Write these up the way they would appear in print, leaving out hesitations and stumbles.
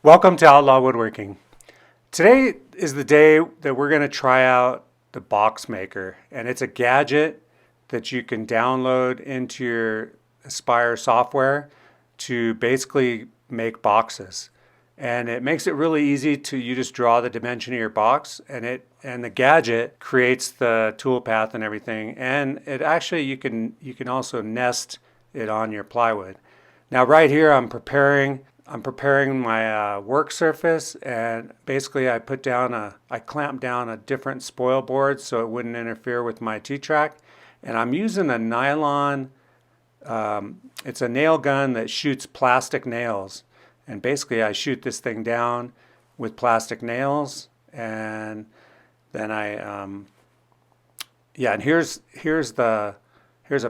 Welcome to Outlaw Woodworking. Today is the day that we're going to try out the box maker, and it's a gadget that you can download into your Aspire software to basically make boxes. And it makes it really easy to you just draw the dimension of your box, and the gadget creates the tool path and everything. And it actually you can also nest it on your plywood. Now right here I'm preparing my work surface, and basically I clamped down a different spoil board so it wouldn't interfere with my T-track. And I'm using a nylon, it's a nail gun that shoots plastic nails. And basically I shoot this thing down with plastic nails, and then and here's a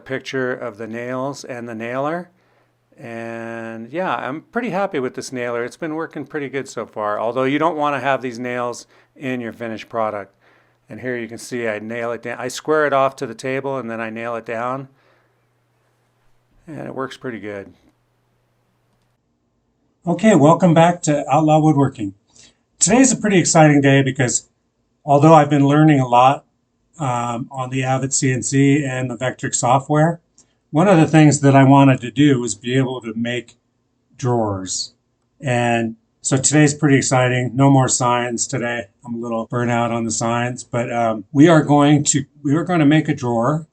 picture of the nails and the nailer. And yeah, I'm pretty happy with this nailer. It's been working pretty good so far, although you don't want to have these nails in your finished product. And here you can see I nail it down. I square it off to the table and then I nail it down. And it works pretty good. Okay, welcome back to Outlaw Woodworking. Today's a pretty exciting day because although I've been learning a lot on the AVID CNC and the Vectric software, one of the things that I wanted to do was be able to make drawers. And so today's pretty exciting. No more signs today. I'm a little burnt out on the signs, but we are going to make a drawer,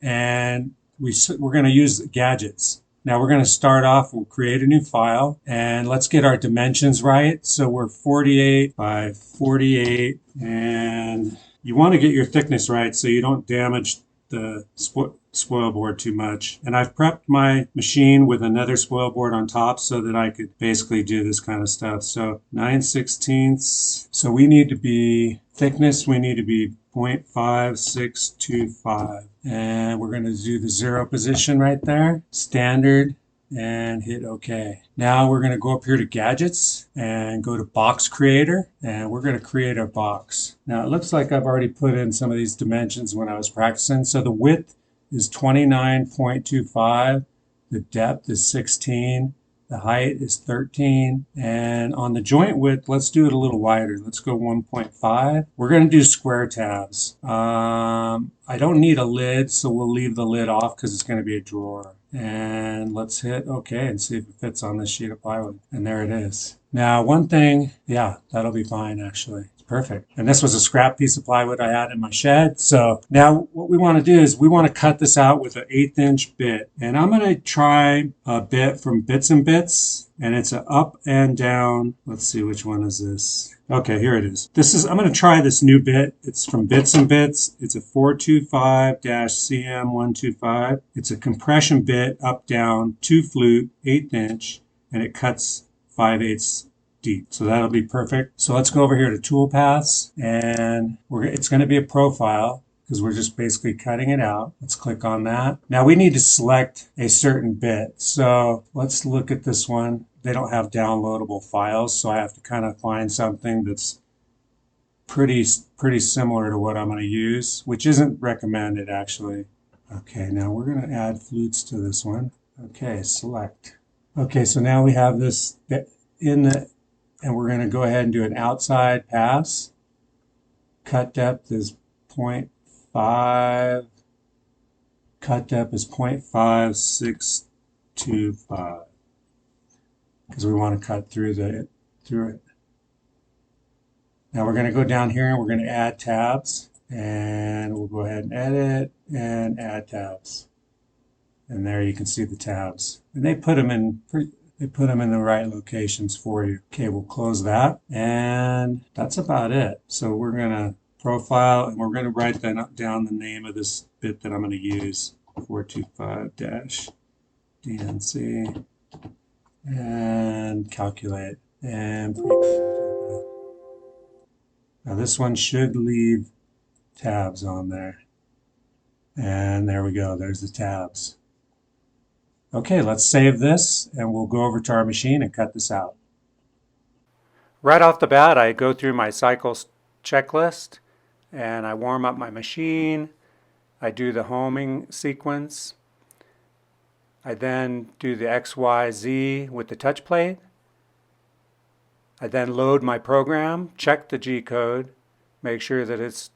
and we're going to use gadgets. Now we're going to start off, we'll create a new file, and let's get our dimensions right. So we're 48 by 48, and you want to get your thickness right so you don't damage the spoil board too much. And I've prepped my machine with another spoil board on top so that I could basically do this kind of stuff. So 9/16. So we need to be, thickness, we need to be 0.5625. And we're going to do the 0 position right there, standard, and hit OK. Now we're going to go up here to Gadgets and go to Box Creator, and we're going to create our box. Now it looks like I've already put in some of these dimensions when I was practicing. So the width is 29.25, the depth is 16, the height is 13, and on the joint width, let's do it a little wider. Let's go 1.5. We're going to do square tabs. I don't need a lid, so we'll leave the lid off because it's going to be a drawer. And let's hit OK and see if it fits on this sheet of plywood. And there it is. Now, one thing, yeah, that'll be fine actually. Perfect. And this was a scrap piece of plywood I had in my shed. So now what we want to do is we want to cut this out with an 1/8 inch bit. And I'm going to try a bit from Bits and Bits. And it's an up and down. Let's see, which one is this? Okay, here it is. I'm going to try this new bit. It's from Bits and Bits. It's a 425-CM125. It's a compression bit, up, down, 2 flute, 1/8 inch, and it cuts 5/8 deep. So that'll be perfect. So let's go over here to Tool Paths, and it's going to be a profile because we're just basically cutting it out. Let's click on that. Now we need to select a certain bit. So let's look at this one. They don't have downloadable files, so I have to kind of find something that's pretty similar to what I'm going to use, which isn't recommended actually. Okay, now we're going to add flutes to this one. Okay, select. Okay, so now we have this and we're going to go ahead and do an outside pass. Cut depth is 0.5. Cut depth is 0.5625 because we want to cut through it. Now we're going to go down here and we're going to add tabs, and we'll go ahead and edit and add tabs. And there you can see the tabs, and they put them in the right locations for you. Okay, we'll close that, and that's about it. So we're going to profile, and we're going to write down the name of this bit that I'm going to use, 425-DNC, and calculate, and preview. Now this one should leave tabs on there, and there we go, there's the tabs. Okay, let's save this, and we'll go over to our machine and cut this out. Right off the bat, I go through my cycles checklist and I warm up my machine. I do the homing sequence. I then do the X, Y, Z with the touch plate. I then load my program, check the G code, make sure that it's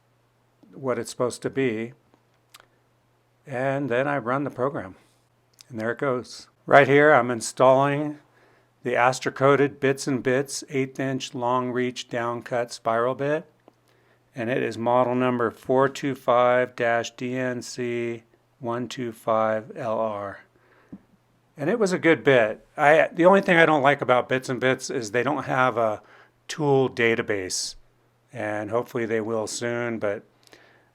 what it's supposed to be, and then I run the program. And there it goes. Right here I'm installing the Astra-coated Bits and Bits 1/8 inch long reach down cut spiral bit, and it is model number 425-DNC125LR. And it was a good bit. The only thing I don't like about Bits and Bits is they don't have a tool database, and hopefully they will soon, but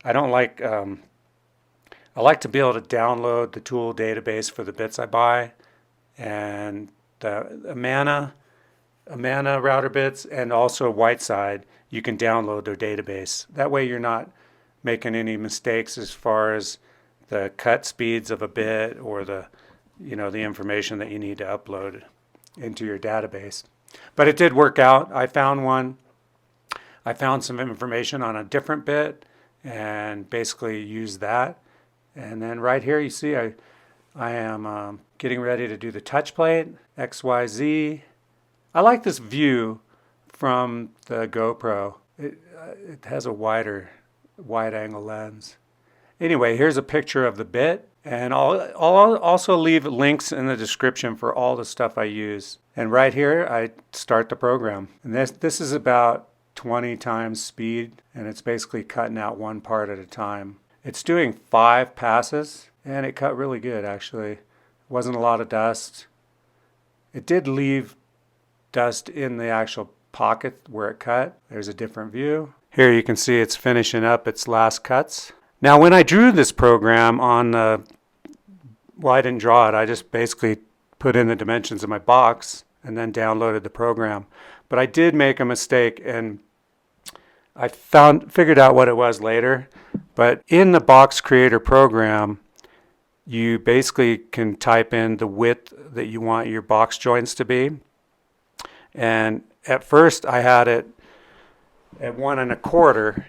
I don't like, I like to be able to download the tool database for the bits I buy, and the Amana router bits and also Whiteside, you can download their database. That way you're not making any mistakes as far as the cut speeds of a bit or the information that you need to upload into your database. But it did work out. I found some information on a different bit and basically used that. And then right here you see I am getting ready to do the touch plate, XYZ. I like this view from the GoPro. It has a wide angle lens. Anyway, here's a picture of the bit, and I'll also leave links in the description for all the stuff I use. And right here I start the program. And this is about 20 times speed, and it's basically cutting out one part at a time. It's doing 5 passes, and it cut really good actually. Wasn't a lot of dust. It did leave dust in the actual pocket where it cut. There's a different view. Here you can see it's finishing up its last cuts. Now when I drew this program on I didn't draw it. I just basically put in the dimensions of my box and then downloaded the program. But I did make a mistake, and I figured out what it was later. But in the box creator program, you basically can type in the width that you want your box joints to be. And at first I had it at 1 1/4,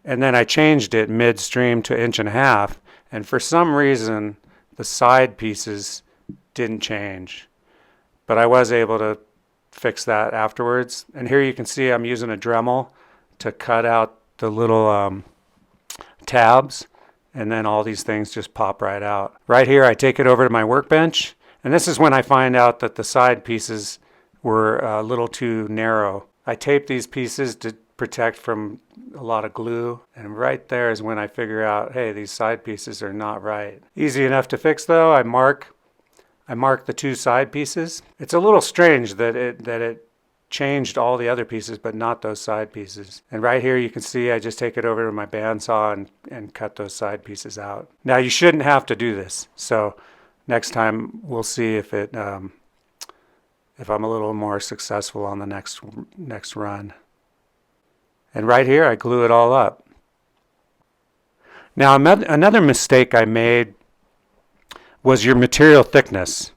and then I changed it midstream to 1.5 inches. And for some reason, the side pieces didn't change. But I was able to fix that afterwards. And here you can see I'm using a Dremel to cut out the little tabs, and then all these things just pop right out. Right here I take it over to my workbench, and this is when I find out that the side pieces were a little too narrow. I tape these pieces to protect from a lot of glue, and right there is when I figure out, hey, these side pieces are not right. Easy enough to fix though. I mark the 2 side pieces. It's a little strange that it changed all the other pieces but not those side pieces. And right here you can see I just take it over to my bandsaw and cut those side pieces out. Now you shouldn't have to do this, so next time we'll see if I'm a little more successful on the next run. And right here I glue it all up. Now another mistake I made was your material thickness.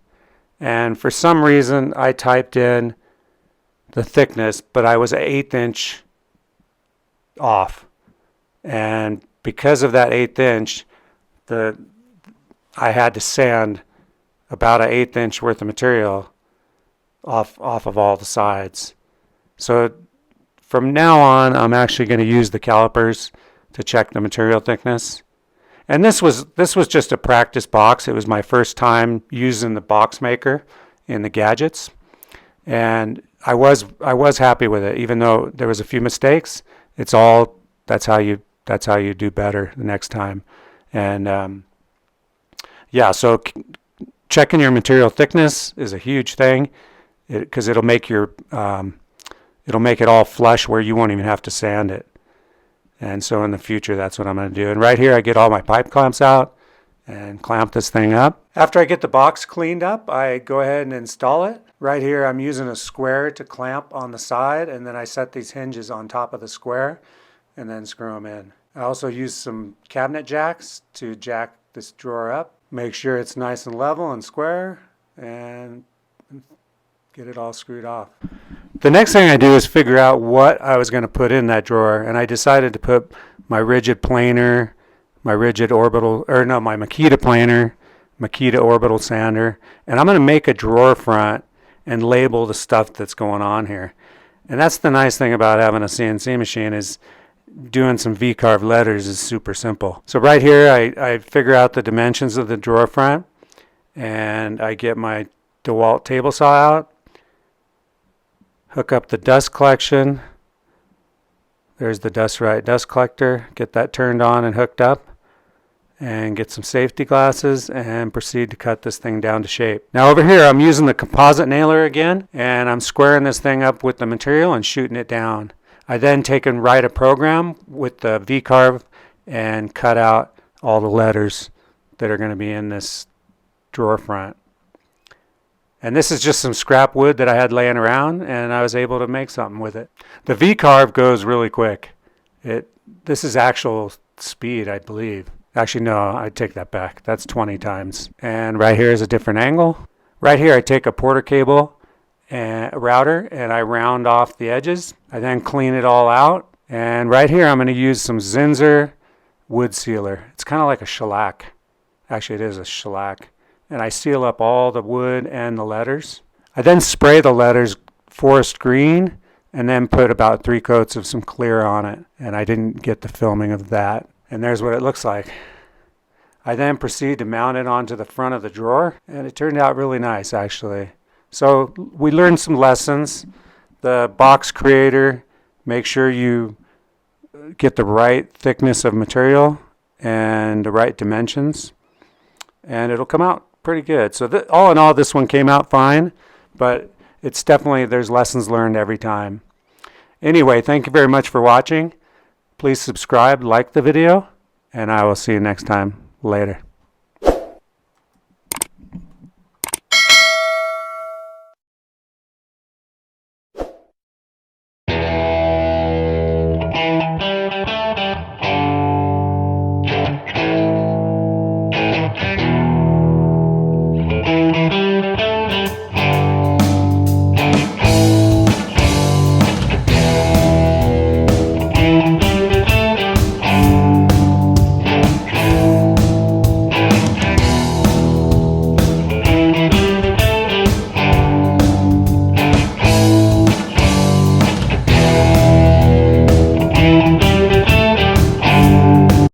And for some reason I typed in the thickness, but I was an 1/8 inch off. And because of that 1/8 inch, I had to sand about an 1/8 inch worth of material off of all the sides. So from now on, I'm actually going to use the calipers to check the material thickness. And this was just a practice box. It was my first time using the box maker in the Gadgets, and I was happy with it, even though there was a few mistakes. That's how you do better the next time. And yeah, so checking your material thickness is a huge thing, because it'll make it all flush where you won't even have to sand it. And so in the future, that's what I'm going to do. And right here, I get all my pipe clamps out and clamp this thing up. After I get the box cleaned up, I go ahead and install it. Right here, I'm using a square to clamp on the side, and then I set these hinges on top of the square and then screw them in. I also use some cabinet jacks to jack this drawer up. Make sure it's nice and level and square, and get it all screwed off. The next thing I do is figure out what I was going to put in that drawer, and I decided to put my rigid planer, my rigid orbital, my Makita planer, Makita orbital sander, and I'm going to make a drawer front and label the stuff that's going on here. And that's the nice thing about having a CNC machine, is doing some V-carve letters is super simple. So right here I figure out the dimensions of the drawer front, and I get my DeWalt table saw out, hook up the dust collection. There's the dust collector. Get that turned on and hooked up, and get some safety glasses and proceed to cut this thing down to shape. Now over here I'm using the composite nailer again, and I'm squaring this thing up with the material and shooting it down. I then take and write a program with the V-carve and cut out all the letters that are going to be in this drawer front. And this is just some scrap wood that I had laying around, and I was able to make something with it. The V-carve goes really quick. This is actual speed, I believe. Actually, no, I take that back. That's 20 times. And right here is a different angle. Right here I take a Porter cable and a router, and I round off the edges. I then clean it all out. And right here I'm going to use some Zinsser wood sealer. It's kind of like a shellac. Actually, it is a shellac. And I seal up all the wood and the letters. I then spray the letters forest green and then put about 3 coats of some clear on it. And I didn't get the filming of that. And there's what it looks like. I then proceed to mount it onto the front of the drawer, and it turned out really nice, actually. So we learned some lessons. The box creator, make sure you get the right thickness of material and the right dimensions, and it'll come out pretty good. So all in all, this one came out fine, but it's definitely, there's lessons learned every time. Anyway, thank you very much for watching. Please subscribe, like the video, and I will see you next time. Later.